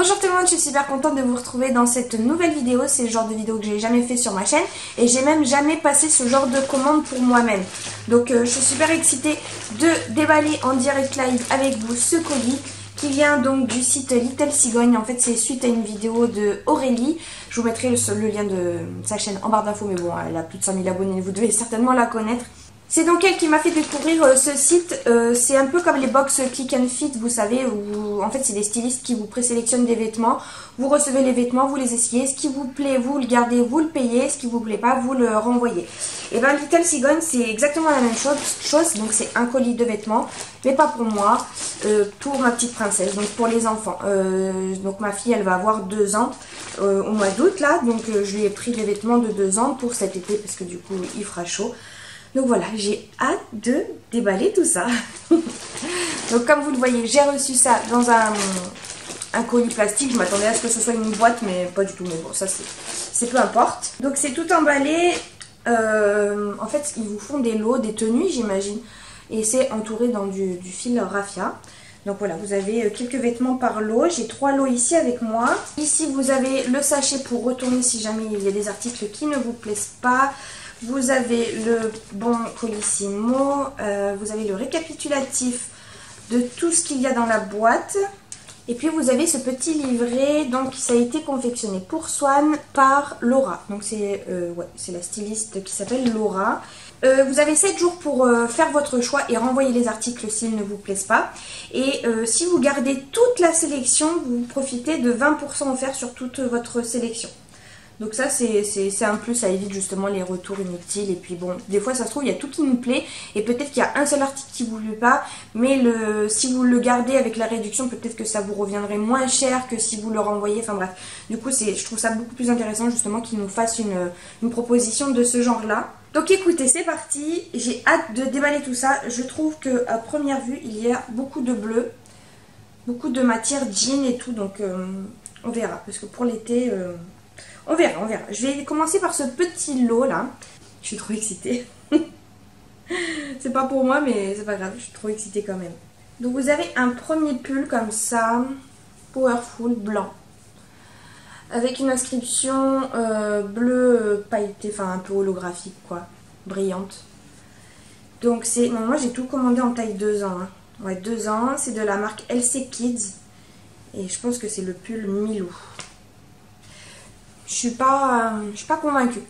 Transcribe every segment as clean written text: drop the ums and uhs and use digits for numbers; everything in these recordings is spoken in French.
Bonjour tout le monde, je suis super contente de vous retrouver dans cette nouvelle vidéo. C'est le genre de vidéo que j'ai jamais fait sur ma chaîne et j'ai même jamais passé ce genre de commande pour moi-même. Donc je suis super excitée de déballer en direct live avec vous ce colis qui vient donc du site Little Cigogne. En fait c'est suite à une vidéo de Aurélie. Je vous mettrai le lien de sa chaîne en barre d'infos, mais bon, elle a plus de 5000 abonnés, vous devez certainement la connaître. C'est donc elle qui m'a fait découvrir ce site. C'est un peu comme les box Click and Fit, vous savez, où en fait c'est des stylistes qui vous présélectionnent des vêtements. Vous recevez les vêtements, vous les essayez, ce qui vous plaît, vous le gardez, vous le payez, ce qui vous plaît pas, vous le renvoyez. Et bien Little Cigogne, c'est exactement la même chose. Donc c'est un colis de vêtements, mais pas pour moi, pour ma petite princesse, donc pour les enfants. Donc ma fille, elle va avoir 2 ans au mois d'août là, donc je lui ai pris des vêtements de 2 ans pour cet été parce que du coup il fera chaud. Donc voilà, j'ai hâte de déballer tout ça. Donc comme vous le voyez, j'ai reçu ça dans un colis plastique. Je m'attendais à ce que ce soit une boîte, mais pas du tout. Mais bon, ça c'est peu importe. Donc c'est tout emballé. En fait, ils vous font des lots, des tenues, j'imagine. Et c'est entouré dans du fil raffia. Donc voilà, vous avez quelques vêtements par lot. J'ai 3 lots ici avec moi. Ici, vous avez le sachet pour retourner si jamais il y a des articles qui ne vous plaisent pas. Vous avez le bon Colissimo, vous avez le récapitulatif de tout ce qu'il y a dans la boîte. Et puis vous avez ce petit livret, donc ça a été confectionné pour Swan par Laura. Donc c'est la styliste qui s'appelle Laura. Vous avez 7 jours pour faire votre choix et renvoyer les articles s'ils ne vous plaisent pas. Et si vous gardez toute la sélection, vous profitez de 20% offerts sur toute votre sélection. Donc ça c'est un plus, ça évite justement les retours inutiles. Et puis bon, des fois ça se trouve il y a tout qui nous plaît et peut-être qu'il y a un seul article qui vous plaît pas, mais si vous le gardez avec la réduction, peut-être que ça vous reviendrait moins cher que si vous le renvoyez. Enfin bref, du coup je trouve ça beaucoup plus intéressant justement qu'ils nous fassent une proposition de ce genre là. Donc écoutez, c'est parti, j'ai hâte de déballer tout ça. Je trouve que à première vue il y a beaucoup de bleu, beaucoup de matière jean et tout, donc on verra, parce que pour l'été... on verra, on verra. Je vais commencer par ce petit lot là. Je suis trop excitée. C'est pas pour moi, mais c'est pas grave, je suis trop excitée quand même. Donc vous avez un premier pull comme ça, Powerful, blanc. Avec une inscription bleu pailleté, enfin un peu holographique quoi, brillante. Donc c'est... Non, moi j'ai tout commandé en taille 2 ans. Hein. Ouais, 2 ans, c'est de la marque LC Kids. Et je pense que c'est le pull Milou. Je suis pas convaincue.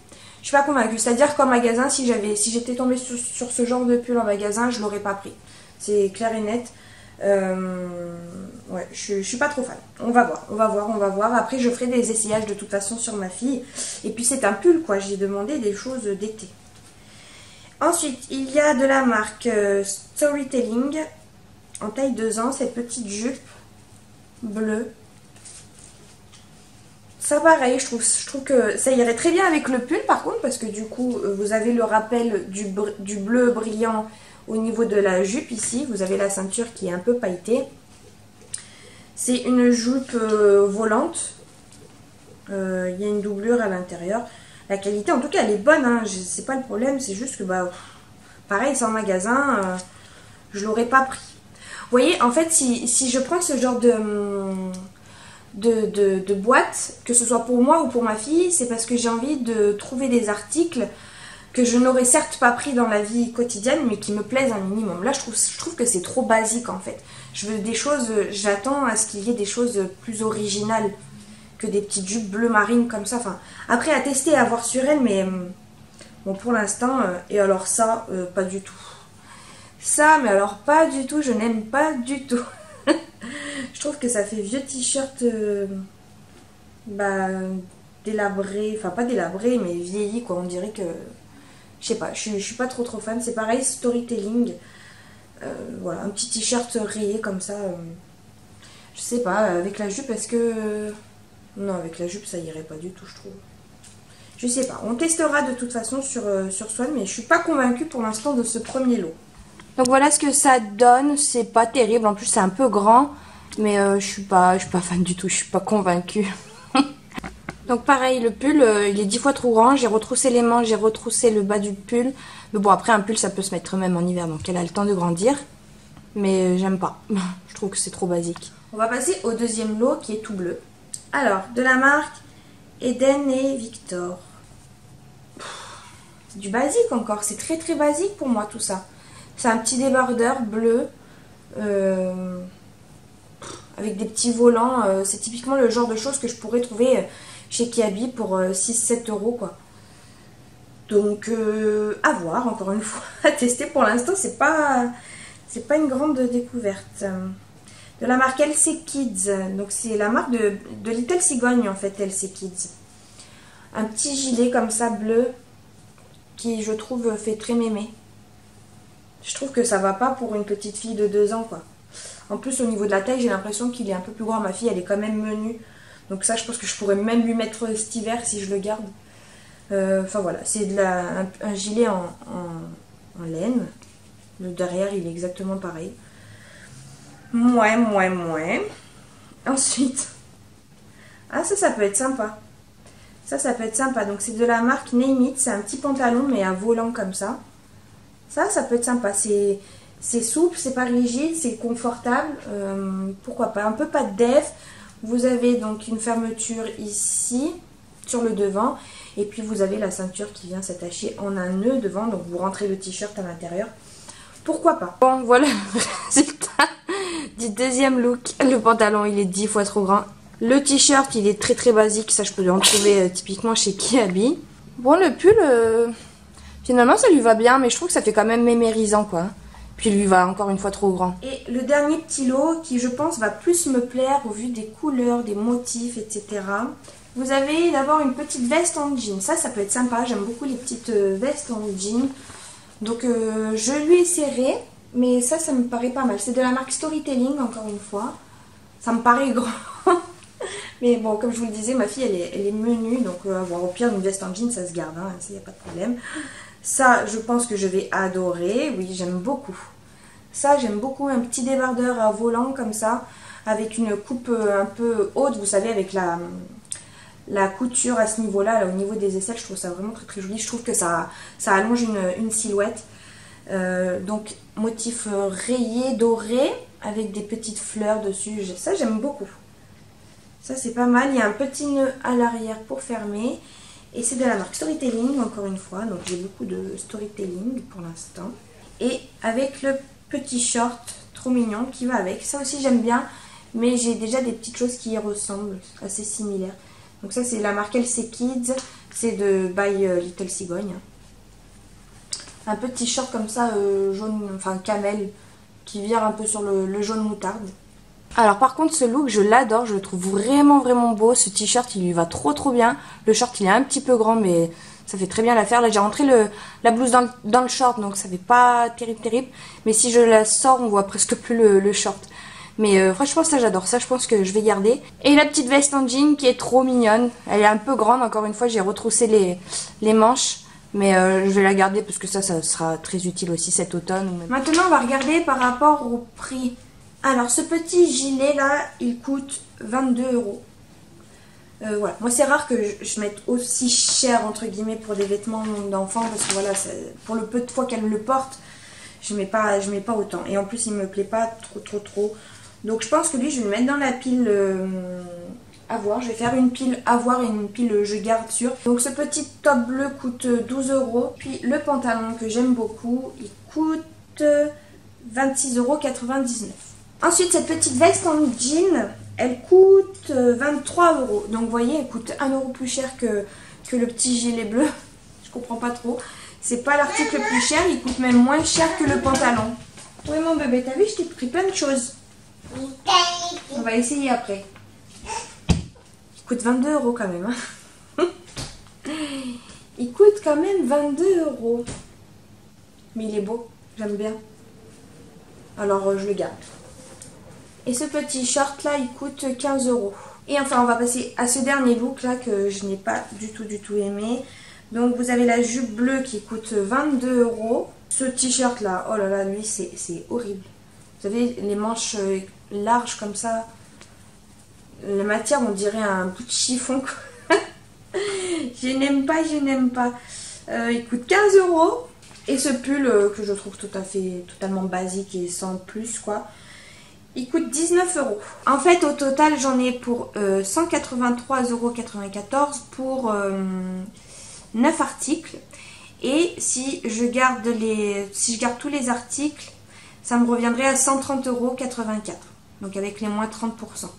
Je suis pas convaincue. C'est-à-dire qu'en magasin, si j'étais tombée sur ce genre de pull en magasin, je l'aurais pas pris. C'est clair et net. Ouais, je suis pas trop fan. On va voir. Après, je ferai des essayages de toute façon sur ma fille. Et puis, c'est un pull, quoi. J'ai demandé des choses d'été. Ensuite, il y a de la marque Storytelling en taille 2 ans, cette petite jupe bleue. Ça pareil, je trouve que ça irait très bien avec le pull par contre, parce que du coup vous avez le rappel du bleu brillant au niveau de la jupe ici. Vous avez la ceinture qui est un peu pailletée. C'est une jupe volante. Il y a une doublure à l'intérieur. La qualité en tout cas elle est bonne, hein. C'est pas le problème, c'est juste que bah pareil c'est en magasin, je l'aurais pas pris. Vous voyez, en fait si je prends ce genre de boîte, que ce soit pour moi ou pour ma fille, c'est parce que j'ai envie de trouver des articles que je n'aurais certes pas pris dans la vie quotidienne, mais qui me plaisent un minimum. Là, je trouve que c'est trop basique en fait. Je veux des choses, j'attends à ce qu'il y ait des choses plus originales que des petites jupes bleu marine comme ça. Enfin, après à tester, à voir sur elle, mais bon pour l'instant, et alors ça, pas du tout. Ça, mais alors pas du tout, je n'aime pas du tout. Je trouve que ça fait vieux t-shirt délabré, enfin pas délabré mais vieilli quoi, on dirait que je sais pas, je suis pas trop fan. C'est pareil, Storytelling, voilà, un petit t-shirt rayé comme ça, je sais pas, avec la jupe, est-ce que non, avec la jupe ça irait pas du tout, je trouve. Je sais pas, on testera de toute façon sur Swan, mais je suis pas convaincue pour l'instant de ce premier lot. Donc voilà ce que ça donne, c'est pas terrible, en plus c'est un peu grand, mais je suis pas fan du tout, je suis pas convaincue. Donc pareil, le pull, il est 10 fois trop grand, j'ai retroussé les manches, j'ai retroussé le bas du pull. Mais bon, après un pull ça peut se mettre même en hiver, donc elle a le temps de grandir. Mais j'aime pas, je trouve que c'est trop basique. On va passer au deuxième lot qui est tout bleu. Alors, de la marque Eden et Victor. C'est du basique encore, c'est très très basique pour moi tout ça. C'est un petit débardeur bleu avec des petits volants. C'est typiquement le genre de choses que je pourrais trouver chez Kiabi pour 6-7 € quoi. Donc à voir encore une fois, à tester. Pour l'instant c'est pas une grande découverte. De la marque LC Kids, donc c'est la marque de Little Cigogne en fait, LC Kids. Un petit gilet comme ça bleu qui je trouve fait très mémé. Je trouve que ça va pas pour une petite fille de 2 ans quoi. En plus au niveau de la taille j'ai l'impression qu'il est un peu plus grand. Ma fille elle est quand même menue. Donc ça je pense que je pourrais même lui mettre cet hiver si je le garde. Enfin voilà, c'est un gilet en laine. Le derrière il est exactement pareil. Mouais. Ensuite, ah ça peut être sympa. Ça peut être sympa. Donc c'est de la marque Name It. C'est un petit pantalon mais à volant comme ça. Ça peut être sympa. C'est souple, c'est pas rigide, c'est confortable. Pourquoi pas. Un peu pas de def. Vous avez donc une fermeture ici sur le devant. Et puis vous avez la ceinture qui vient s'attacher en un nœud devant. Donc vous rentrez le t-shirt à l'intérieur. Pourquoi pas. Bon voilà le résultat du deuxième look. Le pantalon il est 10 fois trop grand. Le t-shirt il est très très basique. Ça je peux en trouver typiquement chez Kiabi. Bon le pull finalement ça lui va bien. Mais je trouve que ça fait quand même mémérisant quoi. Puis lui va encore une fois trop grand. Et le dernier petit lot qui je pense va plus me plaire au vu des couleurs, des motifs etc. Vous avez d'abord une petite veste en jean. Ça peut être sympa. J'aime beaucoup les petites vestes en jean. Donc je lui ai serré. Mais ça me paraît pas mal. C'est de la marque Storytelling encore une fois. Ça me paraît grand. Mais bon, comme je vous le disais, ma fille elle est menue. Donc au pire une veste en jean ça se garde. Hein, il n'y a pas de problème. Ça je pense que je vais adorer. Oui j'aime beaucoup. Ça j'aime beaucoup. Un petit débardeur à volant comme ça. Avec une coupe un peu haute. Vous savez avec la couture à ce niveau-là, là, au niveau des aisselles, je trouve ça vraiment très très joli. Je trouve que ça allonge une silhouette. Donc motif rayé, doré, avec des petites fleurs dessus. Ça j'aime beaucoup. Ça c'est pas mal. Il y a un petit nœud à l'arrière pour fermer. Et c'est de la marque Storytelling, encore une fois. Donc j'ai beaucoup de Storytelling pour l'instant. Et avec le petit short trop mignon qui va avec. Ça aussi j'aime bien. Mais j'ai déjà des petites choses qui y ressemblent, assez similaires. Donc ça c'est la marque LC Kids, c'est de by Little Cigogne. Un petit short comme ça jaune, enfin camel, qui vire un peu sur le jaune moutarde. Alors par contre ce look je l'adore, je le trouve vraiment beau. Ce t-shirt il lui va trop bien. Le short il est un petit peu grand mais ça fait très bien l'affaire. Là j'ai rentré la blouse dans le short donc ça fait pas terrible. Mais si je la sors on voit presque plus le short. Mais franchement ça j'adore, ça je pense que je vais garder. Et la petite veste en jean qui est trop mignonne. Elle est un peu grande, encore une fois j'ai retroussé les manches. Mais je vais la garder parce que ça sera très utile aussi cet automne. Maintenant on va regarder par rapport au prix. Alors ce petit gilet là il coûte 22 €. Voilà. Moi c'est rare que je mette aussi cher entre guillemets pour des vêtements d'enfant. Parce que voilà, pour le peu de fois qu'elle me le porte, je mets pas autant. Et en plus il me plaît pas trop. Donc je pense que lui je vais le mettre dans la pile avoir. Je vais faire une pile avoir et une pile je garde sûr. Donc ce petit top bleu coûte 12 €. Puis le pantalon que j'aime beaucoup, il coûte 26,99 €. Ensuite cette petite veste en jean, elle coûte 23 €. Donc vous voyez elle coûte 1 € plus cher que le petit gilet bleu. Je comprends pas trop. C'est pas l'article le plus cher, il coûte même moins cher que le pantalon. Oui mon bébé, t'as vu je t'ai pris plein de choses. On va essayer après. Il coûte 22 € quand même. Hein. Il coûte quand même 22 €. Mais il est beau, j'aime bien. Alors je le garde. Et ce petit short là il coûte 15 €. Et enfin on va passer à ce dernier look là que je n'ai pas du tout aimé. Donc vous avez la jupe bleue qui coûte 22 €. Ce t-shirt là, oh là là, lui c'est horrible. Vous savez les manches larges comme ça. La matière on dirait un bout de chiffon. Je n'aime pas. Il coûte 15 €. Et ce pull que je trouve totalement basique et sans plus quoi. Il coûte 19 euros. En fait, au total, j'en ai pour 183,94 € pour 9 articles. Et si je garde tous les articles, ça me reviendrait à 130,84 €. Donc avec les moins 30%.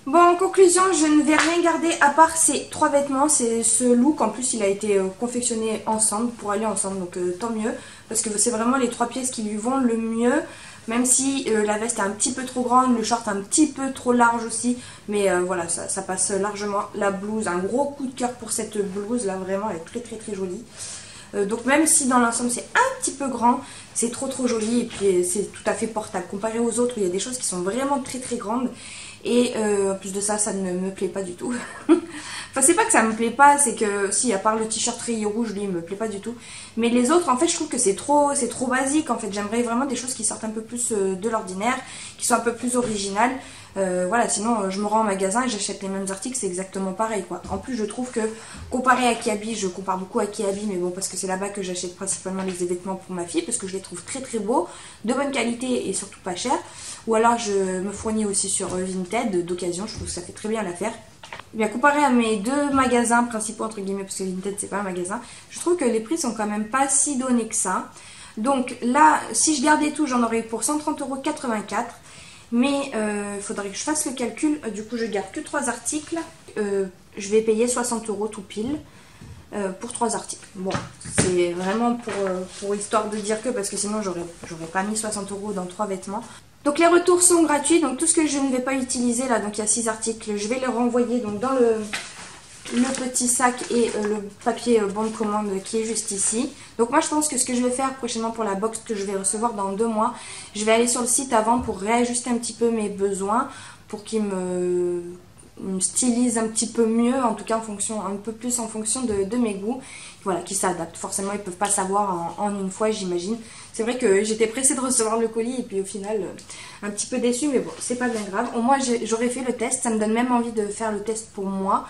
Bon, en conclusion, je ne vais rien garder à part ces 3 vêtements. C'est ce look, en plus il a été confectionné ensemble, pour aller ensemble, donc tant mieux. Parce que c'est vraiment les 3 pièces qui lui vont le mieux. Même si la veste est un petit peu trop grande, le short un petit peu trop large aussi. Mais voilà, ça passe largement. La blouse, un gros coup de cœur pour cette blouse là, vraiment elle est très très très jolie. Donc même si dans l'ensemble c'est un petit peu grand, c'est trop joli et puis c'est tout à fait portable. Comparé aux autres où il y a des choses qui sont vraiment très très grandes. Et en plus de ça, ça ne me plaît pas du tout. Enfin, c'est pas que ça me plaît pas, c'est que si, à part le t-shirt rayé rouge, lui, il me plaît pas du tout. Mais les autres, en fait, je trouve que c'est trop basique. En fait, j'aimerais vraiment des choses qui sortent un peu plus de l'ordinaire, qui sont un peu plus originales. Voilà, sinon, je me rends au magasin et j'achète les mêmes articles, c'est exactement pareil, quoi. En plus, je trouve que, comparé à Kiabi, je compare beaucoup à Kiabi, mais bon, parce que c'est là-bas que j'achète principalement les vêtements pour ma fille, parce que je les trouve très très beaux, de bonne qualité et surtout pas chers. Ou alors, je me fournis aussi sur Vinted, d'occasion, je trouve que ça fait très bien l'affaire. Bien, comparé à mes 2 magasins principaux, entre guillemets, parce que Vinted c'est pas un magasin, je trouve que les prix sont quand même pas si donnés que ça. Donc là, si je gardais tout, j'en aurais pour 130,84 €. Mais il faudrait que je fasse le calcul. Du coup, je garde que 3 articles. Je vais payer 60 € tout pile pour 3 articles. Bon, c'est vraiment pour histoire de dire que, parce que sinon j'aurais pas mis 60 € dans 3 vêtements. Donc les retours sont gratuits, donc tout ce que je ne vais pas utiliser là, donc il y a 6 articles, je vais les renvoyer donc dans le petit sac et le papier bon de commande qui est juste ici. Donc moi je pense que ce que je vais faire prochainement pour la box que je vais recevoir dans 2 mois, je vais aller sur le site avant pour réajuster un petit peu mes besoins, pour qu'ils me stylise un petit peu mieux, en tout cas un peu plus en fonction de mes goûts, voilà, qui s'adaptent. Forcément ils peuvent pas savoir en une fois, j'imagine. C'est vrai que j'étais pressée de recevoir le colis et puis au final un petit peu déçue, mais bon, c'est pas bien grave. Au moins j'aurais fait le test, ça me donne même envie de faire le test pour moi,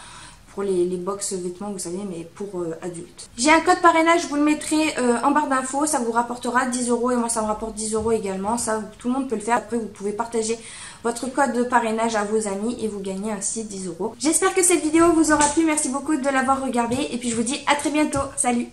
pour les box vêtements, vous savez, mais pour adultes. J'ai un code parrainage, je vous le mettrai en barre d'infos, ça vous rapportera 10 € et moi ça me rapporte 10 € également, ça tout le monde peut le faire. Après vous pouvez partager votre code de parrainage à vos amis et vous gagnez ainsi 10 €. J'espère que cette vidéo vous aura plu, merci beaucoup de l'avoir regardée et puis je vous dis à très bientôt, salut!